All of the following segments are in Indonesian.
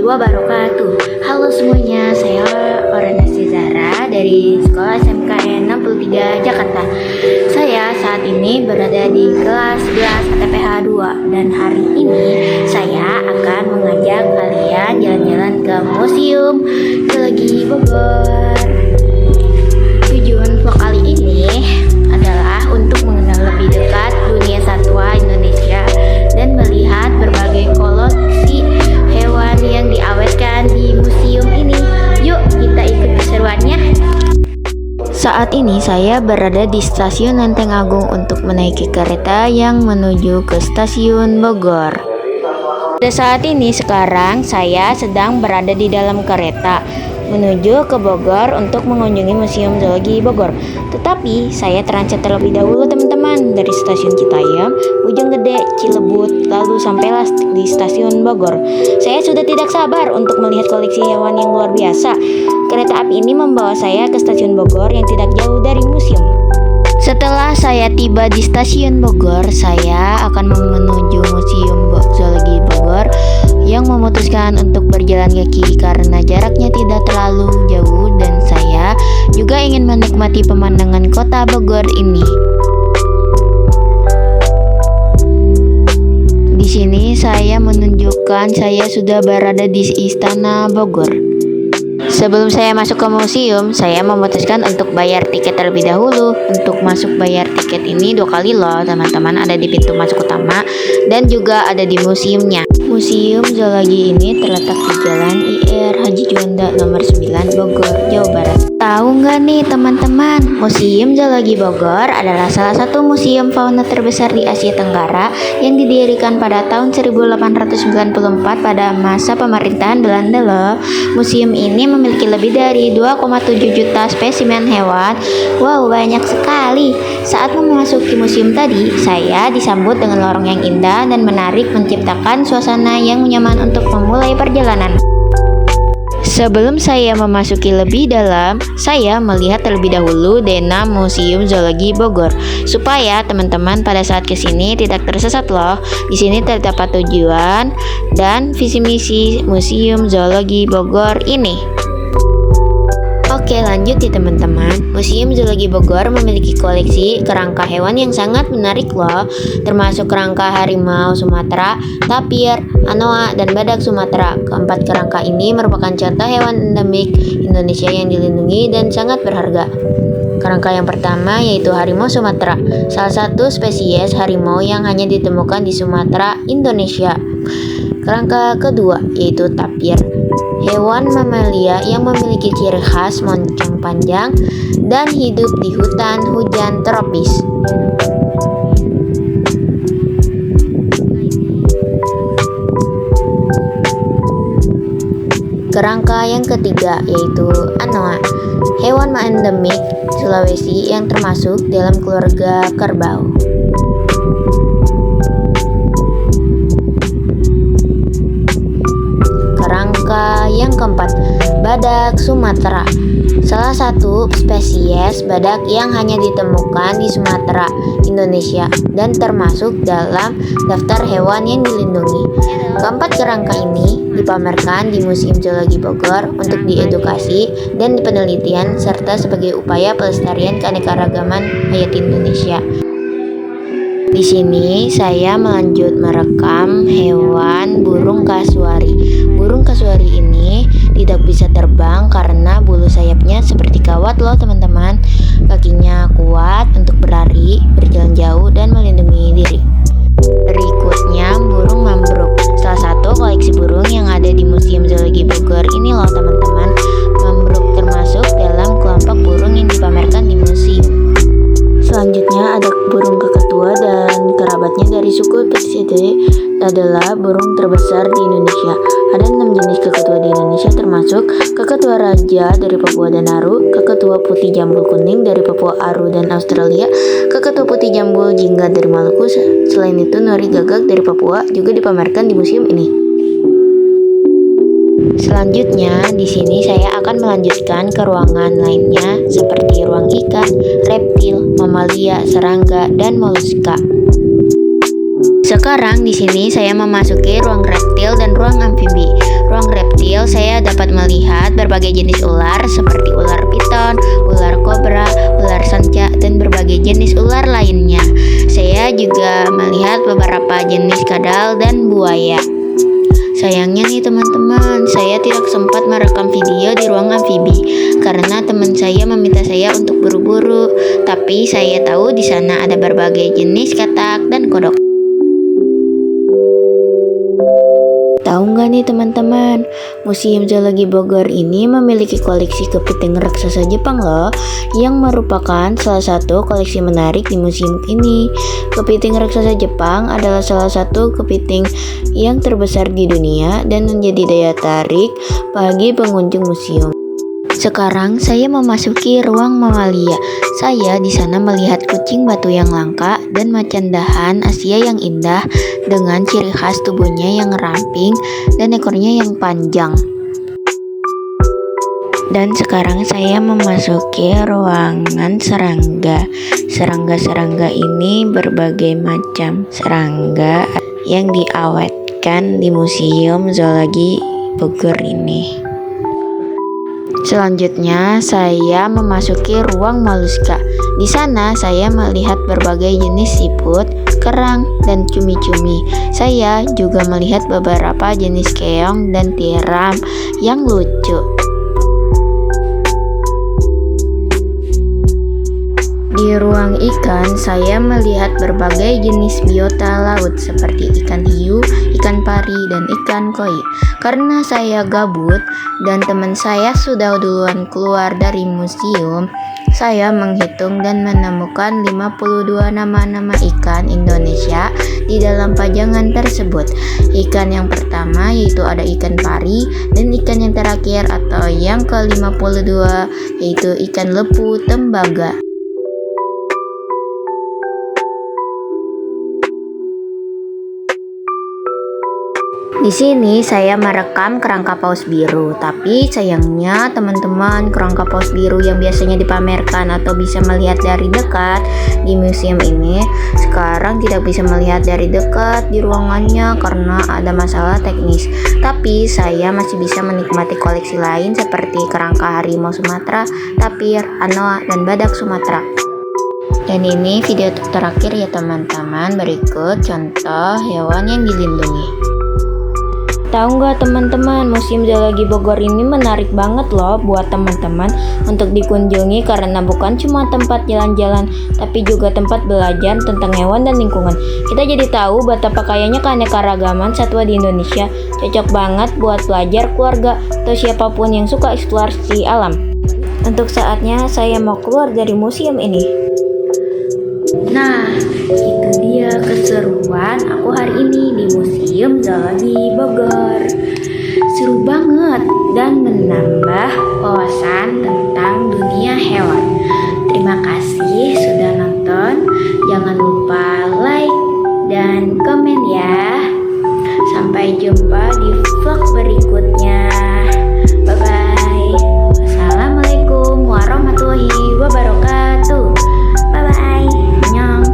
wabarakatuh. Halo semuanya, saya Oranasi Zara dari Sekolah SMKN 63 Jakarta. Saya saat ini berada di kelas 11 KTPH 2 dan hari ini saya akan mengajak kalian jalan-jalan ke Museum Zoologi Bogor. Tujuan vlog kali ini adalah untuk mengenal lebih dekat dunia satwa Indonesia dan melihat berbagai koleksi hewan yang diawetkan di museum ini. Yuk kita ikut keseruannya. Saat ini saya berada di stasiun Lenteng Agung untuk menaiki kereta yang menuju ke stasiun Bogor. Pada saat ini sekarang saya sedang berada di dalam kereta menuju ke Bogor untuk mengunjungi Museum Zoologi Bogor. Tetapi saya terancam terlebih dahulu teman-teman, dari stasiun Citayam, Bojonggede, Cilebut, lalu sampailah di stasiun Bogor. Saya sudah tidak sabar untuk melihat koleksi hewan yang luar biasa. Kereta api ini membawa saya ke stasiun Bogor yang tidak jauh dari museum. Setelah saya tiba di stasiun Bogor, saya akan menuju Museum Zoologi Bogor yang memutuskan untuk berjalan kaki karena jaraknya tidak terlalu jauh dan saya juga ingin menikmati pemandangan kota Bogor ini. Di sini saya menunjukkan saya sudah berada di Istana Bogor. Sebelum saya masuk ke museum, saya memutuskan untuk bayar tiket terlebih dahulu. Untuk masuk bayar tiket ini 2 kali loh teman-teman, ada di pintu masuk utama dan juga ada di museumnya. Museum Zoologi ini terletak di Jalan IR Haji Juanda nomor 9 Bogor, Jawa Barat. Tahu nggak nih teman-teman, Museum Zoologi Bogor adalah salah satu museum fauna terbesar di Asia Tenggara yang didirikan pada tahun 1894 pada masa pemerintahan Belanda loh. Museum ini memiliki lebih dari 2,7 juta spesimen hewan. Wow, banyak sekali. Saat memasuki museum tadi, saya disambut dengan lorong yang indah dan menarik menciptakan suasana yang nyaman untuk memulai perjalanan. Sebelum saya memasuki lebih dalam, saya melihat terlebih dahulu Dena Museum Zoologi Bogor supaya teman-teman pada saat kesini tidak tersesat loh. Di sini terdapat tujuan dan visi misi Museum Zoologi Bogor ini. Oke, lanjut ya teman-teman. Museum Zoologi Bogor memiliki koleksi kerangka hewan yang sangat menarik loh, termasuk kerangka harimau Sumatera, tapir, anoa, dan badak Sumatera. Keempat kerangka ini merupakan contoh hewan endemik Indonesia yang dilindungi dan sangat berharga. Kerangka yang pertama yaitu harimau Sumatera, salah satu spesies harimau yang hanya ditemukan di Sumatera, Indonesia. Kerangka kedua yaitu tapir, hewan mamalia yang memiliki ciri khas moncong panjang dan hidup di hutan hujan tropis. Kerangka yang ketiga yaitu anoa, hewan endemik Sulawesi yang termasuk dalam keluarga kerbau. Kerangka yang keempat, badak Sumatera, salah satu spesies badak yang hanya ditemukan di Sumatera, Indonesia, dan termasuk dalam daftar hewan yang dilindungi. Keempat kerangka ini dipamerkan di Museum Zoologi Bogor untuk diedukasi dan penelitian serta sebagai upaya pelestarian keanekaragaman hayati Indonesia. Di sini saya melanjut merekam hewan burung kasuari. Burung kasuari ini tidak bisa terbang karena bulu sayapnya seperti kawat loh teman-teman. Kakinya kuat untuk berlari, berjalan jauh, dan melindungi diri. Berikutnya burung mambruk, salah satu koleksi burung yang ada di Museum Zoologi Bogor ini loh teman-teman. Mambruk termasuk dalam kelompok burung yang dipamerkan di museum. Selanjutnya ada burung kakatua dan kerabatnya dari suku Picidae adalah burung terbesar di Indonesia. Ada 6 jenis kakatua di Indonesia termasuk kakatua raja dari Papua dan Aru, kakatua putih jambul kuning dari Papua, Aru, dan Australia, kakatua putih jambul jingga dari Maluku. Selain itu, nori gagak dari Papua juga dipamerkan di museum ini. Selanjutnya, di sini saya akan melanjutkan ke ruangan lainnya seperti ruang ikan, reptil, mamalia, serangga, dan moluska. Sekarang di sini saya memasuki ruang reptil dan ruang amfibi. Ruang reptil saya dapat melihat berbagai jenis ular seperti ular piton, ular kobra, ular sanca, dan berbagai jenis ular lainnya. Saya juga melihat beberapa jenis kadal dan buaya. Sayangnya nih teman-teman, saya tidak sempat merekam video di ruang amfibi karena teman saya meminta saya untuk buru-buru. Tapi saya tahu di sana ada berbagai jenis katak dan kodok. Tahu nggak nih teman-teman, Museum Zoologi Bogor ini memiliki koleksi kepiting raksasa Jepang loh, yang merupakan salah satu koleksi menarik di museum ini. Kepiting raksasa Jepang adalah salah satu kepiting yang terbesar di dunia dan menjadi daya tarik bagi pengunjung museum. Sekarang saya memasuki ruang mamalia. Saya di sana melihat kucing batu yang langka dan macan dahan Asia yang indah dengan ciri khas tubuhnya yang ramping dan ekornya yang panjang. Dan sekarang saya memasuki ruangan serangga. Serangga-serangga ini berbagai macam serangga yang diawetkan di Museum Zoologi Bogor ini. Selanjutnya, saya memasuki ruang maluska. Di sana, saya melihat berbagai jenis siput, kerang, dan cumi-cumi. Saya juga melihat beberapa jenis keong dan tiram yang lucu. Di ruang ikan, saya melihat berbagai jenis biota laut seperti ikan hiu, ikan pari, dan ikan koi. Karena saya gabut dan teman saya sudah duluan keluar dari museum, saya menghitung dan menemukan 52 nama-nama ikan Indonesia di dalam pajangan tersebut. Ikan yang pertama yaitu ada ikan pari, dan ikan yang terakhir atau yang ke-52 yaitu ikan lepu tembaga. Di sini saya merekam kerangka paus biru, tapi sayangnya teman-teman, kerangka paus biru yang biasanya dipamerkan atau bisa melihat dari dekat di museum ini sekarang tidak bisa melihat dari dekat di ruangannya karena ada masalah teknis. Tapi saya masih bisa menikmati koleksi lain seperti kerangka harimau Sumatera, tapir, anoa, dan badak Sumatera. Dan ini video terakhir ya teman-teman, berikut contoh hewan yang dilindungi. Tahu nggak teman-teman, Museum Zoologi Bogor ini menarik banget loh buat teman-teman untuk dikunjungi karena bukan cuma tempat jalan-jalan, tapi juga tempat belajar tentang hewan dan lingkungan. Kita jadi tahu betapa kayanya keanekaragaman satwa di Indonesia. Cocok banget buat pelajar, keluarga, atau siapapun yang suka eksplorasi alam. Untuk saatnya saya mau keluar dari museum ini. Nah, itu dia keseruan aku hari ini di Museum Zoologi Bogor. Seru banget dan menambah wawasan tentang dunia hewan. Terima kasih sudah nonton. Jangan lupa like dan komen ya. Sampai jumpa di vlog berikutnya. Bye-bye. Wassalamualaikum warahmatullahi wabarakatuh. Bye-bye. Annyeong.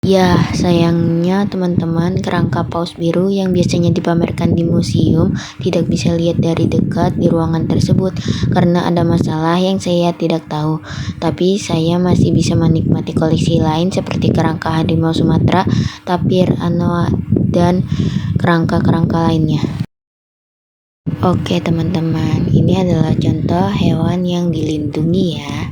Ya, sayangnya teman-teman, kerangka paus biru yang biasanya dipamerkan di museum tidak bisa lihat dari dekat di ruangan tersebut karena ada masalah yang saya tidak tahu. Tapi saya masih bisa menikmati koleksi lain seperti kerangka harimau Sumatera, tapir anoa, dan kerangka-kerangka lainnya. Oke teman-teman, ini adalah contoh hewan yang dilindungi ya.